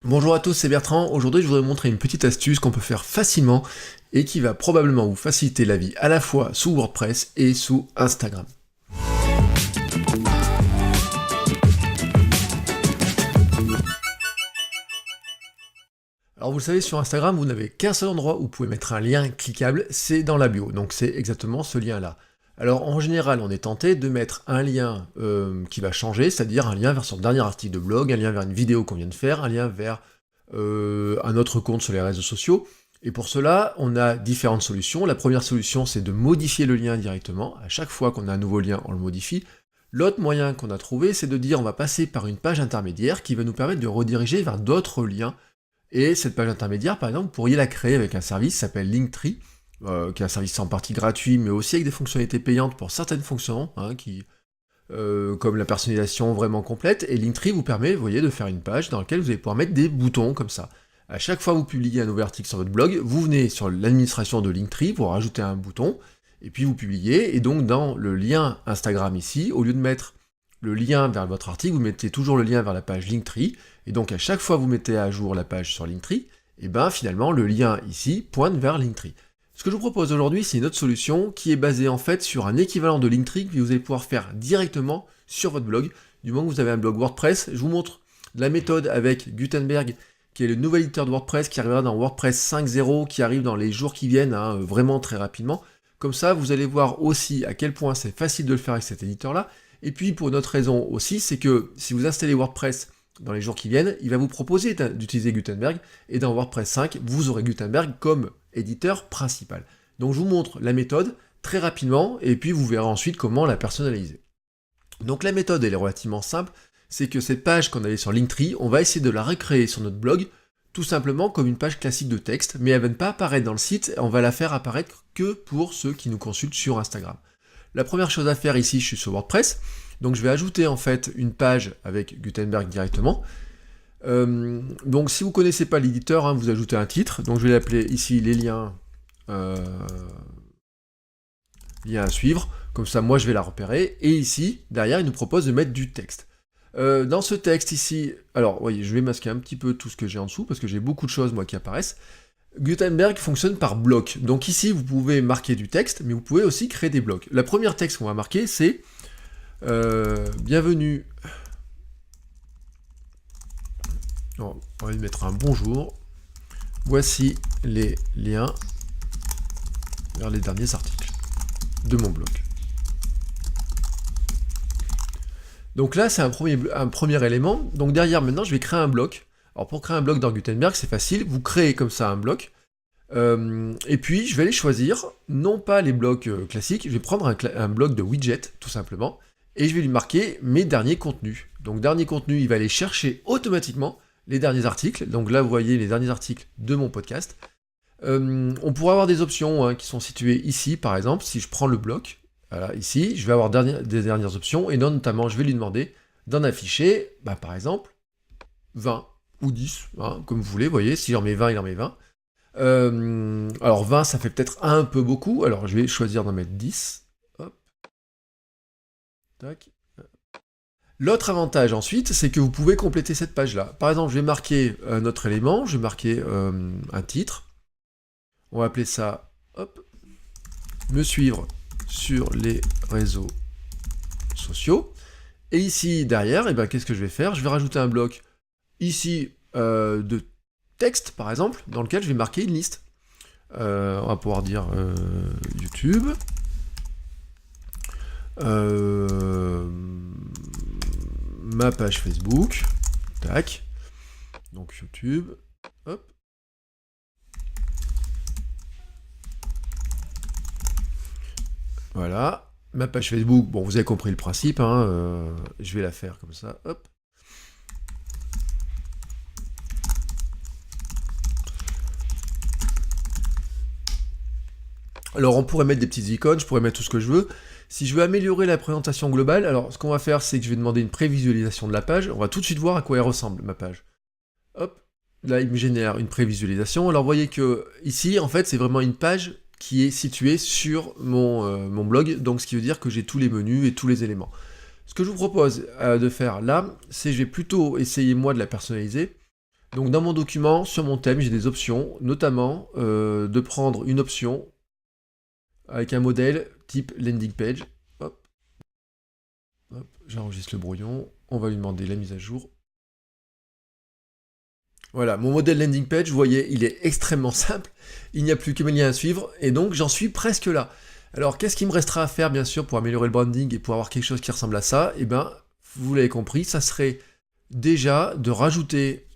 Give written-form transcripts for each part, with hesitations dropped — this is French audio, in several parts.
Bonjour à tous, c'est Bertrand. Aujourd'hui, je voudrais vous montrer une petite astuce qu'on peut faire facilement et qui va probablement vous faciliter la vie à la fois sous WordPress et sous Instagram. Alors vous le savez, sur Instagram, vous n'avez qu'un seul endroit où vous pouvez mettre un lien cliquable, c'est dans la bio. Donc c'est exactement ce lien-là. Alors en général, on est tenté de mettre un lien qui va changer, c'est-à-dire un lien vers son dernier article de blog, un lien vers une vidéo qu'on vient de faire, un lien vers un autre compte sur les réseaux sociaux. Et pour cela, on a différentes solutions. La première solution, c'est de modifier le lien directement. À chaque fois qu'on a un nouveau lien, on le modifie. L'autre moyen qu'on a trouvé, c'est de dire on va passer par une page intermédiaire qui va nous permettre de rediriger vers d'autres liens. Et cette page intermédiaire, par exemple, vous pourriez la créer avec un service qui s'appelle Linktree, qui est un service en partie gratuit, mais aussi avec des fonctionnalités payantes pour certaines fonctions, comme la personnalisation vraiment complète. Et Linktree vous permet, vous voyez, de faire une page dans laquelle vous allez pouvoir mettre des boutons comme ça. À chaque fois que vous publiez un nouvel article sur votre blog, vous venez sur l'administration de Linktree pour rajouter un bouton, et puis vous publiez, et donc dans le lien Instagram ici, au lieu de mettre le lien vers votre article, vous mettez toujours le lien vers la page Linktree, et donc à chaque fois que vous mettez à jour la page sur Linktree, et ben finalement le lien ici pointe vers Linktree. Ce que je vous propose aujourd'hui, c'est une autre solution qui est basée en fait sur un équivalent de Linktree que vous allez pouvoir faire directement sur votre blog. Du moment que vous avez un blog WordPress, je vous montre la méthode avec Gutenberg, qui est le nouvel éditeur de WordPress, qui arrivera dans WordPress 5.0, qui arrive dans les jours qui viennent, vraiment très rapidement. Comme ça, vous allez voir aussi à quel point c'est facile de le faire avec cet éditeur-là. Et puis pour une autre raison aussi, c'est que si vous installez WordPress dans les jours qui viennent, il va vous proposer d'utiliser Gutenberg, et dans WordPress 5, vous aurez Gutenberg comme éditeur principal. Donc je vous montre la méthode très rapidement, et puis vous verrez ensuite comment la personnaliser. Donc la méthode, elle est relativement simple, c'est que cette page qu'on avait sur Linktree, on va essayer de la recréer sur notre blog, tout simplement comme une page classique de texte, mais elle va ne pas apparaître dans le site, on va la faire apparaître que pour ceux qui nous consultent sur Instagram. La première chose à faire ici, je suis sur WordPress, donc je vais ajouter en fait une page avec Gutenberg directement. Donc si vous ne connaissez pas l'éditeur, vous ajoutez un titre, donc je vais l'appeler ici les liens, liens à suivre, comme ça moi je vais la repérer, et ici, derrière, il nous propose de mettre du texte. Dans ce texte ici, alors voyez, je vais masquer un petit peu tout ce que j'ai en dessous, parce que j'ai beaucoup de choses moi qui apparaissent. Gutenberg fonctionne par bloc, donc ici vous pouvez marquer du texte, mais vous pouvez aussi créer des blocs. La première texte qu'on va marquer, c'est bienvenue. On va lui mettre un bonjour. Voici les liens vers les derniers articles de mon blog. Donc là, c'est un premier élément. Donc derrière, maintenant, je vais créer un bloc. Alors pour créer un bloc dans Gutenberg, c'est facile. Vous créez comme ça un bloc. Et puis, je vais aller choisir, non pas les blocs classiques, je vais prendre un bloc de widget, tout simplement, et je vais lui marquer mes derniers contenus. Donc dernier contenu, il va aller chercher automatiquement les derniers articles. Donc là, vous voyez les derniers articles de mon podcast. On pourrait avoir des options qui sont situées ici, par exemple, si je prends le bloc, voilà, ici, je vais avoir des dernières options, et notamment, je vais lui demander d'en afficher, par exemple, 20 ou 10, comme vous voulez, vous voyez, si j'en mets 20, il en met 20. Alors 20, ça fait peut-être un peu beaucoup, alors je vais choisir d'en mettre 10. Hop. Tac. L'autre avantage ensuite, c'est que vous pouvez compléter cette page-là. Par exemple, je vais marquer un autre élément, je vais marquer un titre. On va appeler ça, hop, me suivre sur les réseaux sociaux. Et ici, derrière, qu'est-ce que je vais faire? Je vais rajouter un bloc ici de texte, par exemple, dans lequel je vais marquer une liste. On va pouvoir dire YouTube. Ma page Facebook. Tac. Donc YouTube. Hop. Voilà. Ma page Facebook, bon, vous avez compris le principe, je vais la faire comme ça, hop. Alors on pourrait mettre des petites icônes, je pourrais mettre tout ce que je veux. Si je veux améliorer la présentation globale, alors ce qu'on va faire, c'est que je vais demander une prévisualisation de la page. On va tout de suite voir à quoi elle ressemble, ma page. Hop, là il me génère une prévisualisation. Alors vous voyez que ici, en fait, c'est vraiment une page qui est située sur mon blog, donc ce qui veut dire que j'ai tous les menus et tous les éléments. Ce que je vous propose de faire là, c'est je vais plutôt essayer moi de la personnaliser. Donc dans mon document, sur mon thème, j'ai des options, notamment de prendre une option avec un modèle type landing page. Hop, hop, j'enregistre le brouillon, on va lui demander la mise à jour. Voilà, mon modèle landing page, vous voyez, il est extrêmement simple, il n'y a plus que mes liens à suivre, et donc j'en suis presque là. Alors qu'est-ce qu'il me restera à faire, bien sûr, pour améliorer le branding et pour avoir quelque chose qui ressemble à ça? Eh bien, vous l'avez compris, ça serait déjà de rajouter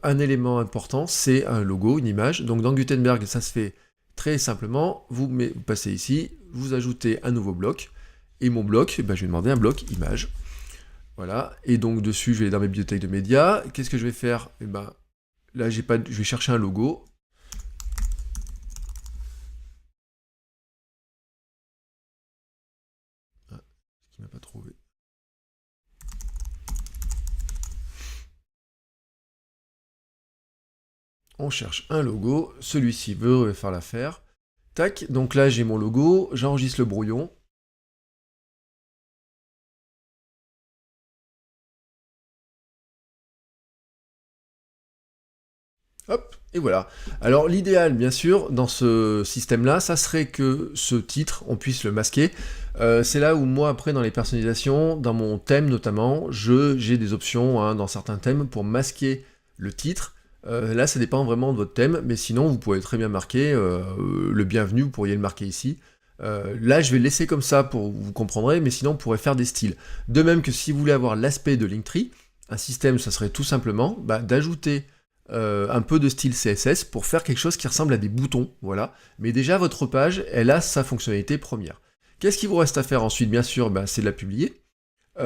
un élément important, c'est un logo, une image. Donc dans Gutenberg, ça se fait très simplement, vous passez ici, vous ajoutez un nouveau bloc, et mon bloc, je vais demander un bloc image. Voilà, et donc dessus, je vais aller dans mes bibliothèques de médias. Qu'est-ce que je vais faire? Eh ben, là, je vais chercher un logo. Ah, ce qu'il m'a pas trouvé. On cherche un logo, celui-ci veut faire l'affaire. Tac, donc là j'ai mon logo, j'enregistre le brouillon. Hop, et voilà. Alors l'idéal, bien sûr, dans ce système-là, ça serait que ce titre, on puisse le masquer. C'est là où moi, après, dans les personnalisations, dans mon thème notamment, j'ai des options dans certains thèmes pour masquer le titre. Là, ça dépend vraiment de votre thème, mais sinon, vous pouvez très bien marquer le bienvenu, vous pourriez le marquer ici. Là, je vais le laisser comme ça, pour vous comprendrez, mais sinon, on pourrait faire des styles. De même que si vous voulez avoir l'aspect de Linktree, un système, ça serait tout simplement d'ajouter un peu de style CSS pour faire quelque chose qui ressemble à des boutons, voilà. Mais déjà, votre page, elle a sa fonctionnalité première. Qu'est-ce qu'il vous reste à faire ensuite? Bien sûr, c'est de la publier. Et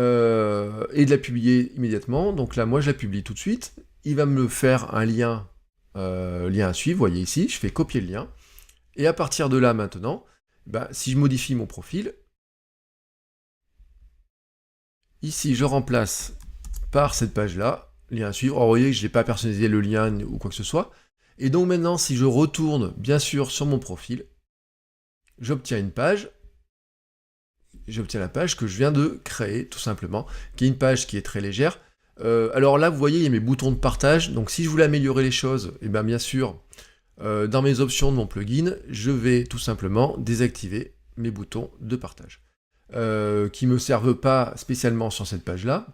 de la publier immédiatement. Donc là, moi, je la publie tout de suite. Il va me faire un lien, lien à suivre, vous voyez ici, je fais copier le lien. Et à partir de là, maintenant, si je modifie mon profil, ici, je remplace par cette page-là, lien à suivre. Alors, vous voyez que je n'ai pas personnalisé le lien ou quoi que ce soit. Et donc maintenant, si je retourne, bien sûr, sur mon profil, j'obtiens une page. J'obtiens la page que je viens de créer, tout simplement, qui est une page qui est très légère. Alors là, vous voyez, il y a mes boutons de partage. Donc si je voulais améliorer les choses, et bien sûr, dans mes options de mon plugin, je vais tout simplement désactiver mes boutons de partage, qui ne me servent pas spécialement sur cette page-là.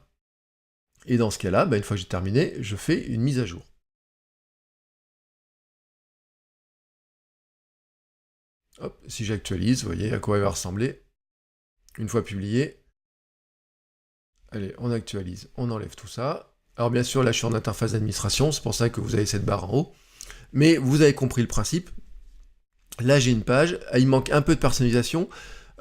Et dans ce cas-là, une fois que j'ai terminé, je fais une mise à jour. Hop, si j'actualise, vous voyez à quoi il va ressembler. Une fois publié. Allez, on actualise, on enlève tout ça. Alors bien sûr, là je suis en interface d'administration, c'est pour ça que vous avez cette barre en haut. Mais vous avez compris le principe. Là j'ai une page, il manque un peu de personnalisation.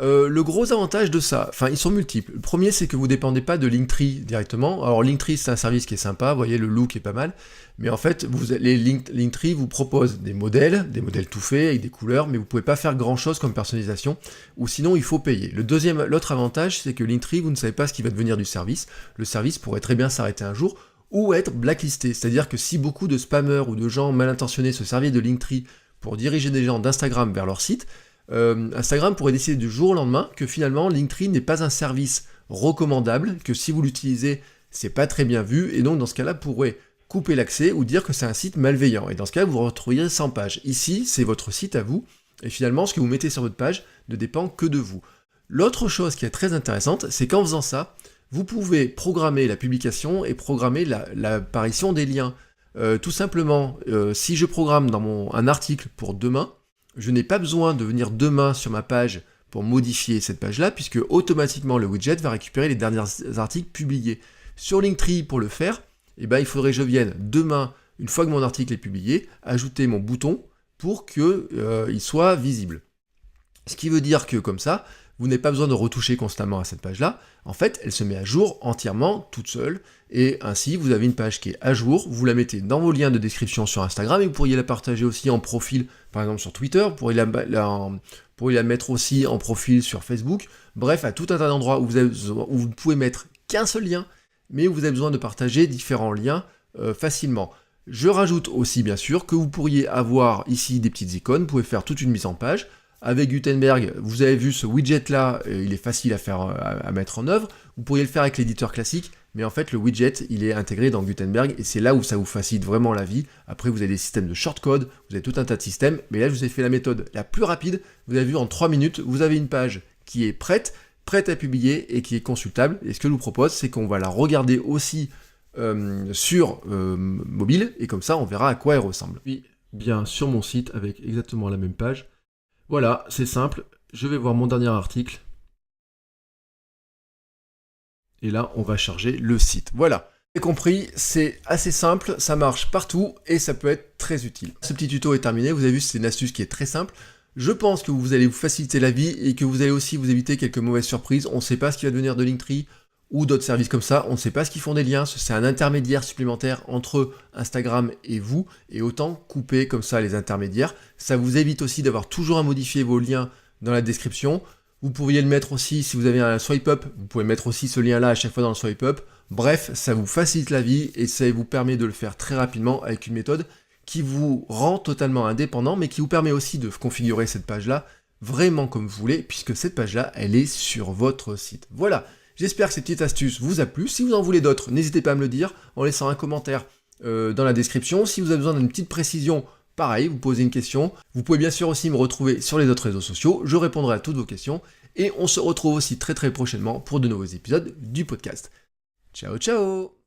Le gros avantage de ça, ils sont multiples. Le premier, c'est que vous ne dépendez pas de Linktree directement. Alors Linktree, c'est un service qui est sympa, vous voyez, le look est pas mal. Mais en fait, Linktree vous propose des modèles tout faits, avec des couleurs, mais vous ne pouvez pas faire grand-chose comme personnalisation, ou sinon il faut payer. L'autre avantage, c'est que Linktree, vous ne savez pas ce qui va devenir du service. Le service pourrait très bien s'arrêter un jour, ou être blacklisté. C'est-à-dire que si beaucoup de spammers ou de gens mal intentionnés se servent de Linktree pour diriger des gens d'Instagram vers leur site, Instagram pourrait décider du jour au lendemain que finalement Linktree n'est pas un service recommandable, que si vous l'utilisez, c'est pas très bien vu, et donc dans ce cas-là, pourrait couper l'accès ou dire que c'est un site malveillant. Et dans ce cas, vous vous retrouverez sans page. Ici, c'est votre site à vous, et finalement, ce que vous mettez sur votre page ne dépend que de vous. L'autre chose qui est très intéressante, c'est qu'en faisant ça, vous pouvez programmer la publication et programmer l'apparition des liens. Tout simplement, si je programme dans un article pour demain, je n'ai pas besoin de venir demain sur ma page pour modifier cette page-là, puisque automatiquement le widget va récupérer les derniers articles publiés. Sur Linktree, pour le faire, il faudrait que je vienne demain, une fois que mon article est publié, ajouter mon bouton pour qu'il soit visible. Ce qui veut dire que comme ça, vous n'avez pas besoin de retoucher constamment à cette page-là. En fait, elle se met à jour entièrement, toute seule, et ainsi, vous avez une page qui est à jour, vous la mettez dans vos liens de description sur Instagram, et vous pourriez la partager aussi en profil, par exemple sur Twitter, vous pourriez la mettre aussi en profil sur Facebook, bref, à tout un tas d'endroits où vous ne pouvez mettre qu'un seul lien, mais où vous avez besoin de partager différents liens facilement. Je rajoute aussi, bien sûr, que vous pourriez avoir ici des petites icônes, vous pouvez faire toute une mise en page. Avec Gutenberg, vous avez vu ce widget-là, il est facile à mettre en œuvre. Vous pourriez le faire avec l'éditeur classique, mais en fait le widget il est intégré dans Gutenberg et c'est là où ça vous facilite vraiment la vie. Après vous avez des systèmes de shortcode, vous avez tout un tas de systèmes, mais là je vous ai fait la méthode la plus rapide. Vous avez vu en 3 minutes, vous avez une page qui est prête à publier et qui est consultable. Et ce que je vous propose, c'est qu'on va la regarder aussi sur mobile, et comme ça on verra à quoi elle ressemble. Puis bien sur mon site avec exactement la même page. Voilà, c'est simple, je vais voir mon dernier article. Et là, on va charger le site. Voilà. Vous avez compris, c'est assez simple, ça marche partout et ça peut être très utile. Ce petit tuto est terminé, vous avez vu, c'est une astuce qui est très simple. Je pense que vous allez vous faciliter la vie et que vous allez aussi vous éviter quelques mauvaises surprises. On ne sait pas ce qui va devenir de Linktree ou d'autres services comme ça. On ne sait pas ce qu'ils font des liens. C'est un intermédiaire supplémentaire entre Instagram et vous. Et autant couper comme ça les intermédiaires. Ça vous évite aussi d'avoir toujours à modifier vos liens dans la description. Vous pourriez le mettre aussi, si vous avez un swipe up, vous pouvez mettre aussi ce lien-là à chaque fois dans le swipe up. Bref, ça vous facilite la vie et ça vous permet de le faire très rapidement avec une méthode qui vous rend totalement indépendant, mais qui vous permet aussi de configurer cette page-là vraiment comme vous voulez, puisque cette page-là, elle est sur votre site. Voilà, j'espère que cette petite astuce vous a plu. Si vous en voulez d'autres, n'hésitez pas à me le dire en laissant un commentaire dans la description. Si vous avez besoin d'une petite précision, pareil, vous posez une question. Vous pouvez bien sûr aussi me retrouver sur les autres réseaux sociaux, je répondrai à toutes vos questions, et on se retrouve aussi très prochainement pour de nouveaux épisodes du podcast. Ciao ciao!